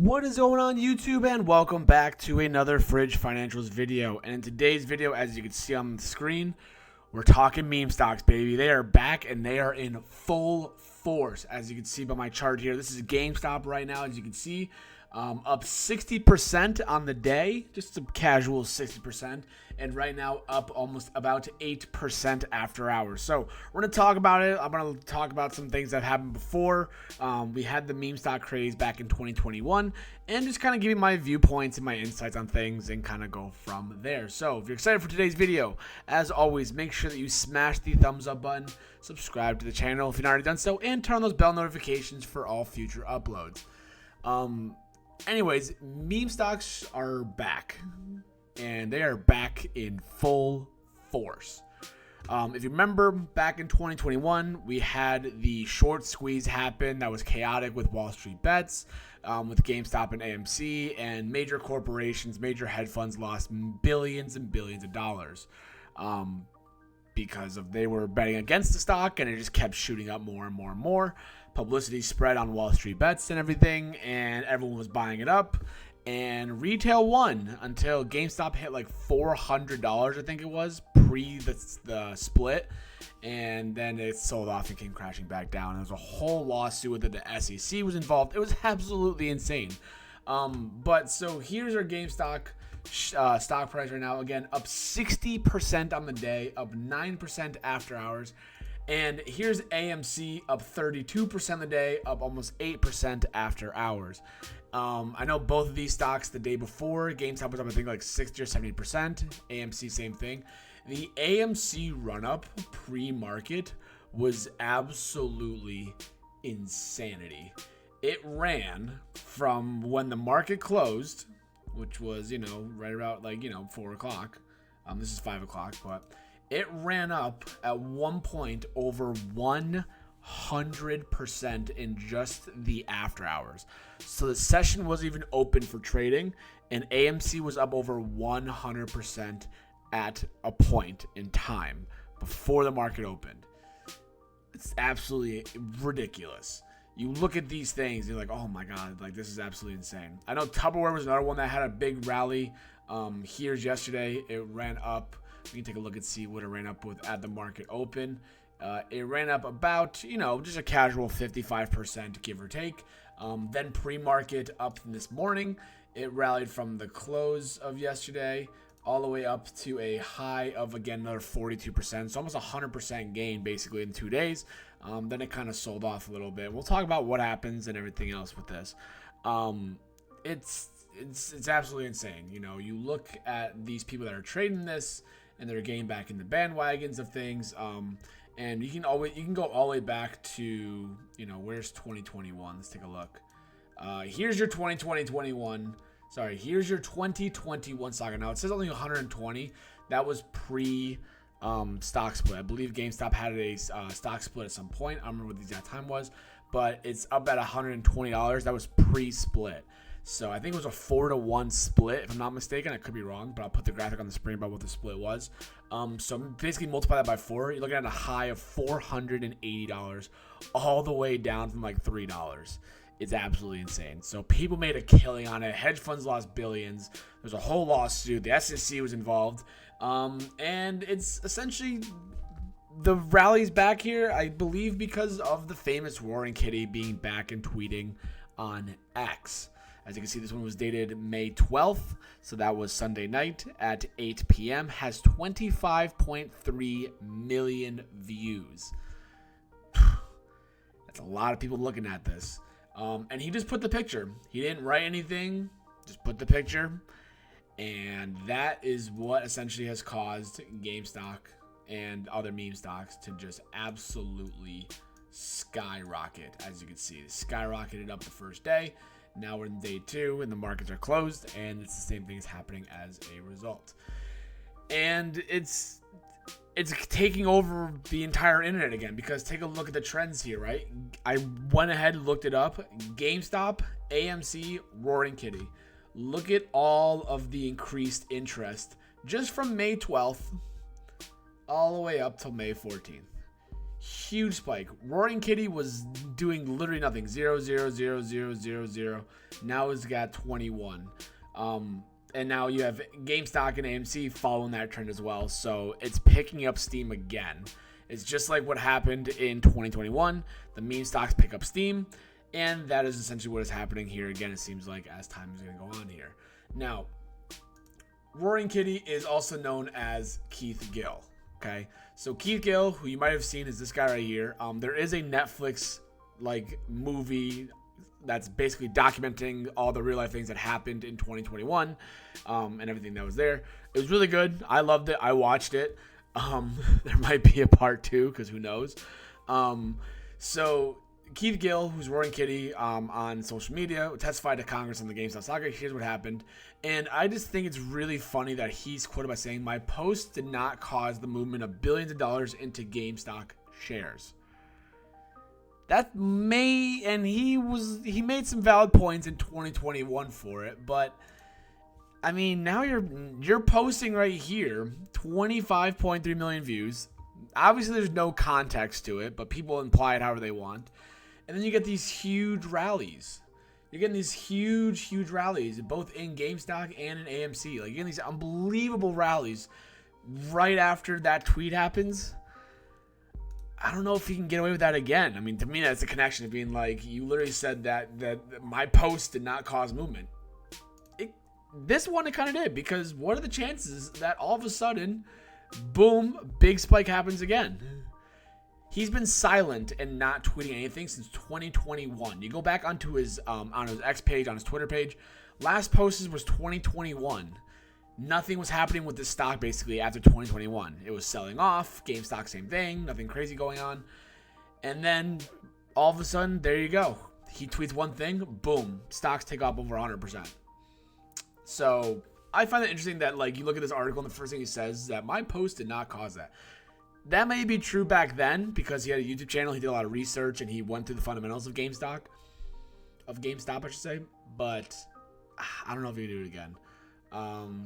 What is going on YouTube, and welcome back to another Fridge Financials video. And in today's video, as you can see on the screen, we're talking meme stocks, baby. They are back and they are in full force. As you can see by my chart here, this is GameStop right now. As you can see, up 60% on the day, just a casual 60%, and right now up almost about 8% after hours. So we're gonna talk about it. I'm gonna talk about some things that happened before. We had the meme stock craze back in 2021, and just kind of give you my viewpoints and my insights on things and kind of go from there. So if you're excited for today's video, as always, make sure that you smash the thumbs up button, subscribe to the channel if you've not already done so, and turn on those bell notifications for all future uploads. Anyways, meme stocks are back, and they are back in full force. If you remember, back in 2021, we had the short squeeze happen that was chaotic with WallStreetBets, with GameStop and AMC, and major corporations, major hedge funds lost billions and billions of dollars because they were betting against the stock, and it just kept shooting up more and more and more. Publicity spread on Wall Street Bets and everything, and everyone was buying it up, and retail won until GameStop hit like $400, I think it was, pre the split, and then it sold off and came crashing back down. There was a whole lawsuit with it. The SEC was involved. It was absolutely insane. But so here's our GameStop stock price right now. Again, up 60% on the day, up 9% after hours. And here's AMC, up 32% of the day, up almost 8% after hours. I know both of these stocks the day before, GameStop was up, I think, like 60 or 70%. AMC, same thing. The AMC run-up pre-market was absolutely insanity. It ran from when the market closed, which was, right about, 4 o'clock. This is 5 o'clock, but it ran up at one point over 100% in just the after hours. So the session wasn't even open for trading, and AMC was up over 100% at a point in time before the market opened. It's absolutely ridiculous. You look at these things, and you're like, oh my God, this is absolutely insane. I know Tupperware was another one that had a big rally. Here's yesterday. It ran up. We can take a look and see what it ran up with at the market open. It ran up about, just a casual 55%, give or take. Then pre-market up this morning, it rallied from the close of yesterday all the way up to a high of, again, another 42%. So almost 100% gain basically in 2 days. Then it kind of sold off a little bit. We'll talk about what happens and everything else with this. It's absolutely insane. You look at these people that are trading this, and they're getting back in the bandwagons of things. And you can go all the way back to, where's 2021? Let's take a look. Here's your 2021 stock. Now it says only 120. That was pre stock split. I believe GameStop had a stock split at some point. I don't remember what the exact time was, but it's up at $120. That was pre-split. So I think it was a 4-to-1 split, if I'm not mistaken. I could be wrong, but I'll put the graphic on the screen about what the split was. So basically multiply that by 4. You're looking at a high of $480 all the way down from like $3. It's absolutely insane. So people made a killing on it. Hedge funds lost billions. There's a whole lawsuit. The SEC was involved. And it's essentially the rally's back here, I believe, because of the famous Roaring Kitty being back and tweeting on X. As you can see, this one was dated May 12th, so that was Sunday night at 8 p.m. Has 25.3 million views. That's a lot of people looking at this. And he just put the picture. He didn't write anything, just put the picture. And that is what essentially has caused GameStop and other meme stocks to just absolutely skyrocket. As you can see, it skyrocketed up the first day. Now we're in day 2 and the markets are closed, and it's the same thing is happening as a result. And it's taking over the entire internet again, because take a look at the trends here, right? I went ahead and looked it up. GameStop, AMC, Roaring Kitty. Look at all of the increased interest just from May 12th all the way up till May 14th. huge spike. Roaring Kitty was doing literally nothing. 0, 0, 0, 0, 0, 0. Now it's got 21. And now you have GameStop and AMC following that trend as well. So it's picking up steam again. It's just like what happened in 2021. The meme stocks pick up steam. And that is essentially what is happening here again, it seems like, as time is going to go on here. Now, Roaring Kitty is also known as Keith Gill. Okay, so Keith Gill, who you might have seen, is this guy right here. There is a Netflix movie that's basically documenting all the real life things that happened in 2021 and everything that was there. It was really good. I loved it. I watched it. There might be a part 2 because who knows. So Keith Gill, who's Roaring Kitty on social media, testified to Congress on the GameStop saga. Here's what happened. And I just think it's really funny that he's quoted by saying, "My post did not cause the movement of billions of dollars into GameStop shares." That may, and he made some valid points in 2021 for it, but I mean, now you're posting right here 25.3 million views. Obviously, there's no context to it, but people imply it however they want. And then you get these huge rallies. You're getting these huge rallies, both in GameStop and in AMC. You're getting these unbelievable rallies right after that tweet happens. I don't know if he can get away with that again. I mean, to me, that's a connection of being like, you literally said that my post did not cause movement. This one, it kind of did, because what are the chances that all of a sudden, boom, big spike happens again? He's been silent and not tweeting anything since 2021. You go back onto his on his X page, on his Twitter page. Last posted was 2021. Nothing was happening with this stock basically after 2021. It was selling off. GameStop, same thing. Nothing crazy going on. And then all of a sudden, there you go. He tweets one thing, boom, stocks take off over 100%. So I find it interesting that you look at this article and the first thing he says is that my post did not cause that. That may be true back then because he had a YouTube channel. He did a lot of research and he went through the fundamentals of GameStop, I should say. But I don't know if he can do it again.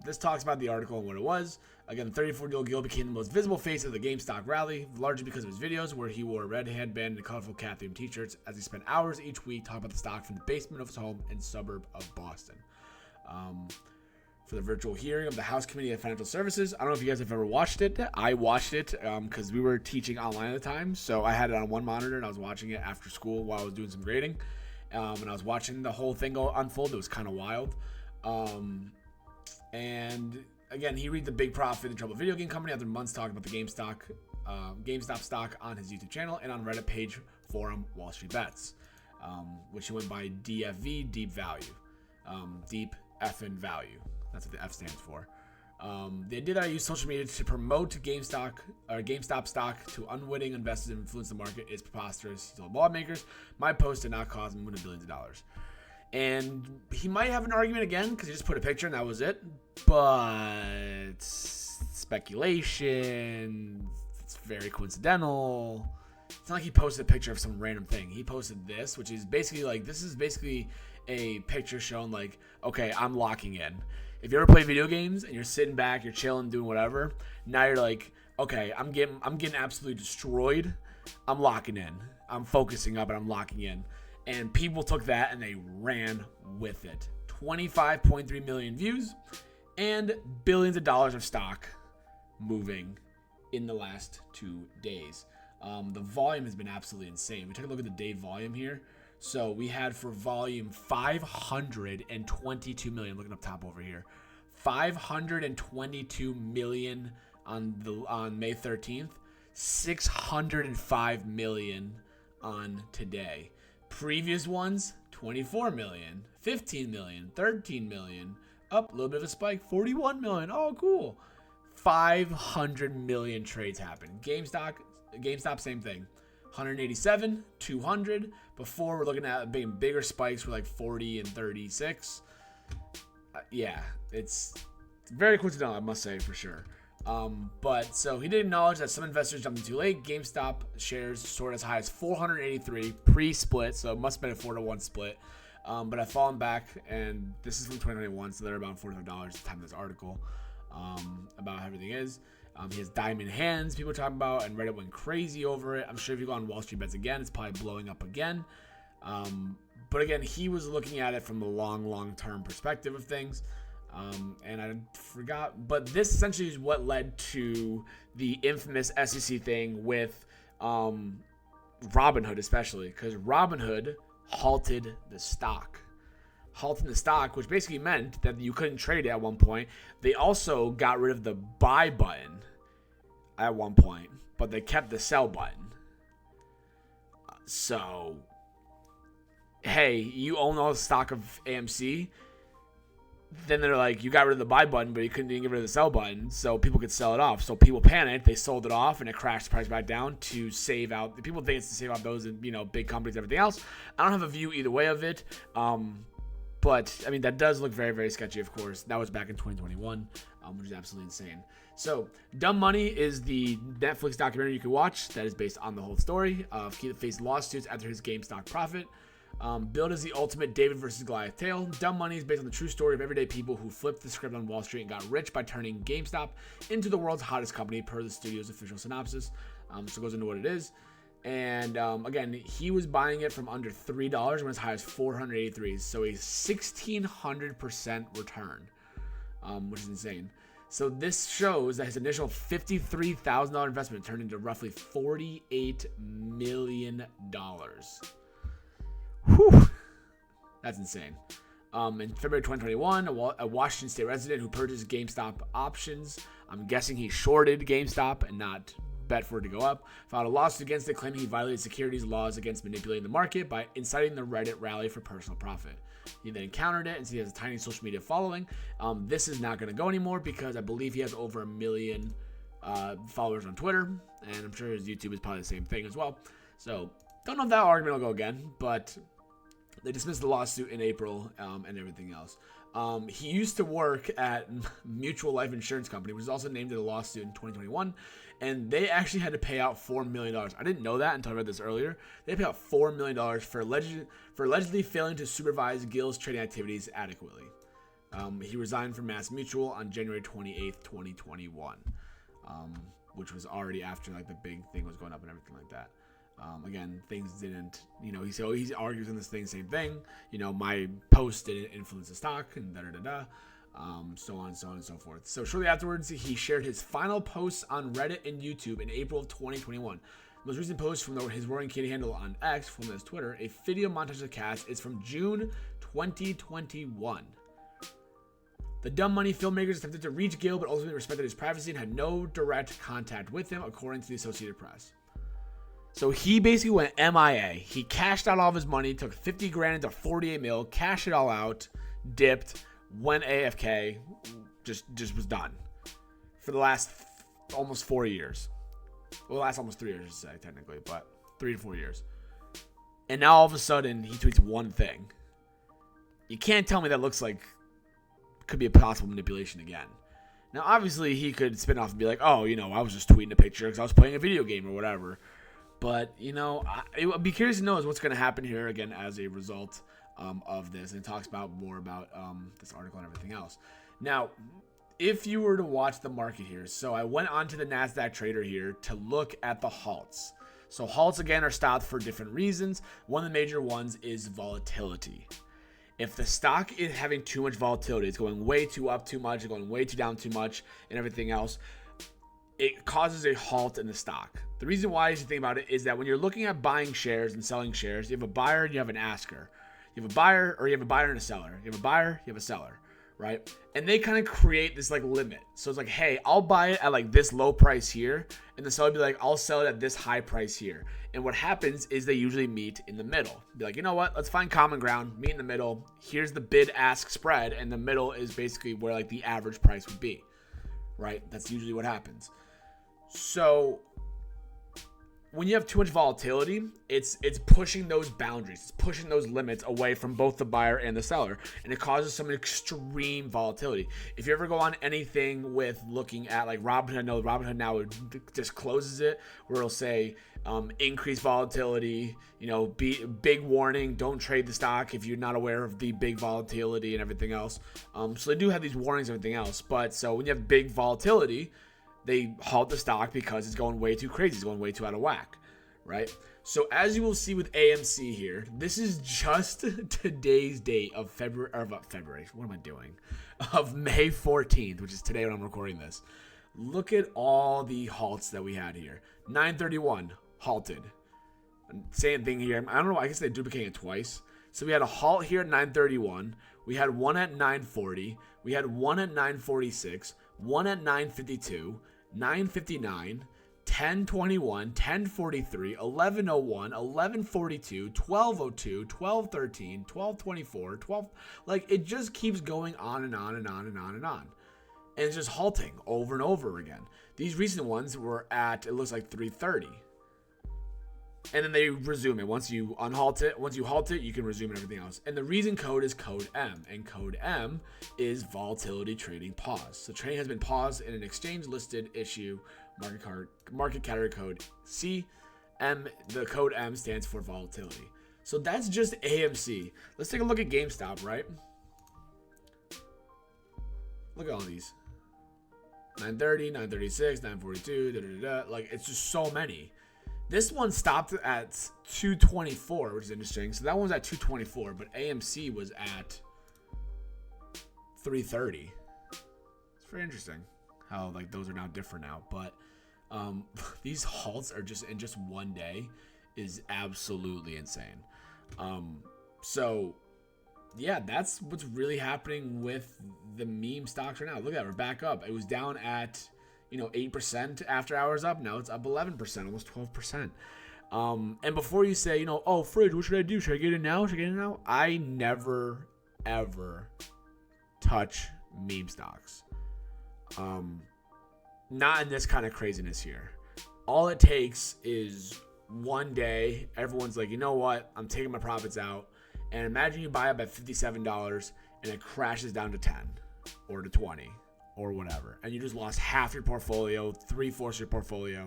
This talks about the article and what it was. Again, the 34-year-old Gill became the most visible face of the GameStop rally, largely because of his videos where he wore a red headband and colorful cat-themed t-shirts as he spent hours each week talking about the stock from the basement of his home in the suburb of Boston. For the virtual hearing of the House Committee of Financial Services. I don't know if you guys have ever watched it. I watched it because we were teaching online at the time. So I had it on one monitor and I was watching it after school while I was doing some grading. And I was watching the whole thing go unfold. It was kind of wild. And again, he read the big profit and trouble video game company after months talking about the GameStop stock on his YouTube channel and on Reddit page forum WallStreetBets, which he went by DFV, Deep Value. Deep effing value. That's what the F stands for. The idea that I use social media to promote GameStop stock to unwitting investors and influence the market is preposterous. He told lawmakers, my post did not cause him billions of dollars. And he might have an argument again because he just put a picture and that was it. But speculation. It's very coincidental. It's not like he posted a picture of some random thing. He posted this, which is basically this is basically a picture showing okay, I'm locking in. If you ever play video games and you're sitting back, you're chilling, doing whatever, now you're okay, I'm getting absolutely destroyed. I'm locking in. I'm focusing up and I'm locking in. And people took that and they ran with it. 25.3 million views and billions of dollars of stock moving in the last 2 days. The volume has been absolutely insane. We take a look at the day volume here. So we had for volume 522 million. Looking up top over here, 522 million on May 13th, 605 million on today. Previous ones, 24 million, 15 million, 13 million. Up a little bit of a spike, 41 million. Oh, cool. 500 million trades happened. GameStop, same thing. 187, 200. Before, we're looking at being bigger spikes for 40 and 36. Yeah, it's very coincidental, I must say, for sure. But so he did acknowledge that some investors jumped in too late. GameStop shares soared as high as 483 pre-split, so it must have been a 4-to-1 split. But I've fallen back, and this is from 2021, so they're about $45 at the time of this article about how everything is. He has diamond hands, people are talking about, and Reddit went crazy over it. I'm sure if you go on Wall Street Bets again, it's probably blowing up again. But again, he was looking at it from the long-term perspective of things. And I forgot, but this essentially is what led to the infamous SEC thing with Robinhood, especially because Robinhood halted the stock. Halting the stock, which basically meant that you couldn't trade it at one point. They also got rid of the buy button at one point, but they kept the sell button. So, hey, you own all the stock of AMC. Then they're like, you got rid of the buy button, but you couldn't even get rid of the sell button, so people could sell it off. So people panicked, they sold it off, and it crashed the price back down to save out. People think it's to save out those, big companies and everything else. I don't have a view either way of it. But, I mean, that does look very, very sketchy, of course. That was back in 2021, which is absolutely insane. So, Dumb Money is the Netflix documentary you can watch that is based on the whole story of he that faced lawsuits after his GameStop profit. Billed as the ultimate David versus Goliath tale, Dumb Money is based on the true story of everyday people who flipped the script on Wall Street and got rich by turning GameStop into the world's hottest company, per the studio's official synopsis. So it goes into what it is. And again, he was buying it from under $3 when as high as $483, so a 1,600% return, which is insane. So this shows that his initial $53,000 investment turned into roughly $48 million. Whew, that's insane. In February 2021, a Washington State resident who purchased GameStop options, I'm guessing he shorted GameStop and not bet for it to go up, filed a lawsuit against it, claiming he violated securities laws against manipulating the market by inciting the Reddit rally for personal profit. He then countered it and said he has a tiny social media following. This is not going to go anymore because I believe he has over 1 million followers on Twitter, and I'm sure his YouTube is probably the same thing as well. So don't know if that argument will go again, but they dismissed the lawsuit in April and everything else. He used to work at Mutual Life Insurance Company, which was also named in a lawsuit in 2021, and they actually had to pay out $4 million. I didn't know that until I read this earlier. They paid out $4 million for allegedly failing to supervise Gill's trading activities adequately. He resigned from Mass Mutual on January 28th, 2021, which was already after like the big thing was going up and everything like that. Again, things didn't, he argues in this thing, same thing. My post didn't influence the stock and so on and so forth. So shortly afterwards, he shared his final posts on Reddit and YouTube in April of 2021. The most recent post from his Roaring Kitty handle on X, formerly as Twitter, a video montage of cast, is from June 2021. The Dumb Money filmmakers attempted to reach Gill, but ultimately respected his privacy and had no direct contact with him, according to the Associated Press. So he basically went MIA. He cashed out all of his money, took 50 grand into 48 mil, cashed it all out, dipped, went AFK, just was done for the last almost 4 years. Well, the last almost 3 years, I should say, technically, but 3 to 4 years. And now all of a sudden, he tweets one thing. You can't tell me that looks like could be a possible manipulation again. Now, obviously, he could spin off and be like, oh, I was just tweeting a picture because I was playing a video game or whatever. But, I'd be curious to know what's going to happen here again as a result of this. And it talks more about this article and everything else. Now, if you were to watch the market here, so I went onto the NASDAQ trader here to look at the halts. So halts, again, are stopped for different reasons. One of the major ones is volatility. If the stock is having too much volatility, it's going way too up too much, it's going way too down too much, and everything else, it causes a halt in the stock. The reason why, as you think about it, is that when you're looking at buying shares and selling shares, you have a buyer and you have an asker. You have a buyer, or you have a buyer and a seller. You have a buyer, you have a seller, right? And they kind of create this limit. So it's like, hey, I'll buy it at this low price here, and the seller will be like, I'll sell it at this high price here. And what happens is they usually meet in the middle. Be like, you know what? Let's find common ground, meet in the middle. Here's the bid-ask spread, and the middle is basically where the average price would be, right? That's usually what happens. So when you have too much volatility, it's pushing those boundaries, it's pushing those limits away from both the buyer and the seller, and it causes some extreme volatility. If you ever go on anything with looking at Robinhood, I know Robinhood now just closes it, where it'll say increased volatility, big warning, don't trade the stock if you're not aware of the big volatility and everything else. So they do have these warnings and everything else, but so when you have big volatility, they halt the stock because it's going way too crazy. It's going way too out of whack, right? So as you will see with AMC here, this is just today's date of February. What am I doing? Of May 14th, which is today when I'm recording this. Look at all the halts that we had here. 931 halted. Same thing here. I don't know. I guess they duplicated it twice. So we had a halt here at 931. We had one at 940. We had one at 946. One at 952. 959. 1021, 1043, 1101, 1142, 1202, 1213, 1224, 12. Like, it just keeps going on and on and on and on and on. And it's just halting over and over again. These recent ones were at, it looks like 330. And then they resume it. Once you halt it, you can resume everything else. And the reason code is code M. And code M is volatility trading pause. So trading has been paused in an exchange-listed issue market category code C. The code M stands for volatility. So that's just AMC. Let's take a look at GameStop, right? Look at all these. 930, 936, 942, like, it's just so many. This one stopped at 224, which is interesting. So that one was at 224, but AMC was at 330. It's very interesting how, like, those are now different now. But these halts are just in just one day is absolutely insane. So yeah, that's what's really happening with the meme stocks right now. Look at that, we're back up. It was down at 8% after hours up. Now it's up 11%, almost 12%. And before you say, oh, Fridge, what should I do? Should I get in now? I never, ever touch meme stocks. Not in this kind of craziness here. All it takes is one day, everyone's like, you know what? I'm taking my profits out. And imagine you buy up at $57 and it crashes down to 10 or to 20 or whatever. And you just lost half your portfolio, 3/4 of your portfolio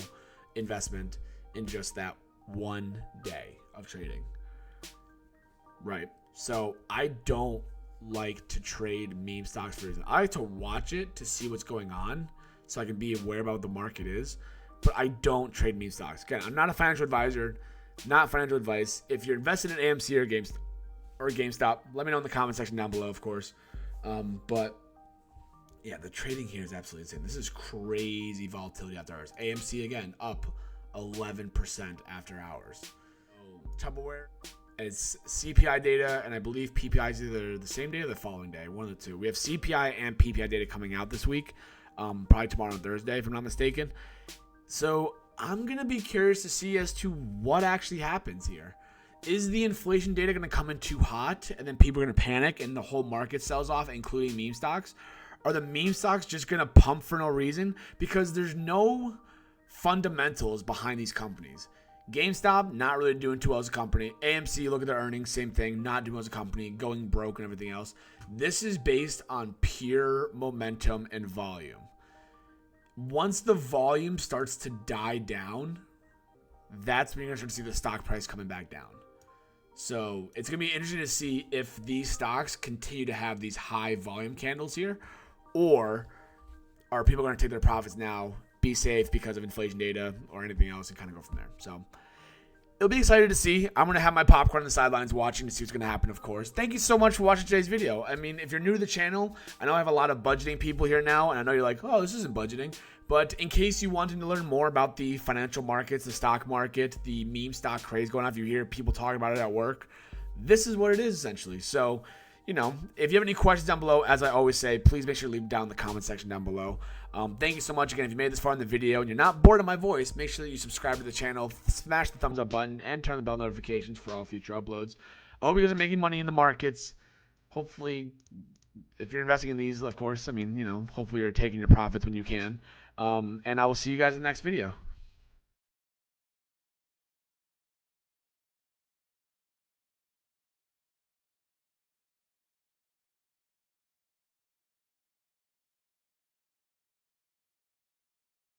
investment in just that one day of trading. Right. So I don't like to trade meme stocks for reason. I like to watch it to see what's going on so I can be aware about what the market is. But I don't trade meme stocks. Again, I'm not a financial advisor, not financial advice. If you're invested in AMC or GameStop, let me know in the comment section down below, of course. But yeah, the trading here is absolutely insane. This is crazy volatility after hours. AMC again up 11% after hours. Tupperware. It's CPI data, and I believe PPI is either the same day or the following day, one of the two. We have CPI and PPI data coming out this week, probably tomorrow and Thursday, if I'm not mistaken. So I'm going to be curious to see as to what actually happens here. Is the inflation data going to come in too hot, and then people are going to panic, and the whole market sells off, including meme stocks? Are the meme stocks just going to pump for no reason? Because there's no fundamentals behind these companies. GameStop, not really doing too well as a company. AMC, look at their earnings, same thing, not doing well as a company, going broke and everything else. This is based on pure momentum and volume. Once the volume starts to die down, that's when you're going to start to see the stock price coming back down. So it's going to be interesting to see if these stocks continue to have these high volume candles here, or are people going to take their profits now, be safe because of inflation data or anything else, and kind of go from there. So it'll be exciting to see. I'm going to have my popcorn on the sidelines watching to see what's going to happen, of course. Thank you so much for watching today's video. I mean, if you're new to the channel, I know I have a lot of budgeting people here now, and I know you're like, oh, this isn't budgeting. But in case you wanted to learn more about the financial markets, the stock market, the meme stock craze going on, if you hear people talking about it at work, this is what it is essentially. So, if you have any questions down below, as I always say, please make sure to leave them down in the comment section down below. Thank you so much again. If you made this far in the video and you're not bored of my voice, make sure that you subscribe to the channel, smash the thumbs up button, and turn the bell notifications for all future uploads. I hope you guys are making money in the markets. Hopefully, if you're investing in these, of course, hopefully you're taking your profits when you can. And I will see you guys in the next video.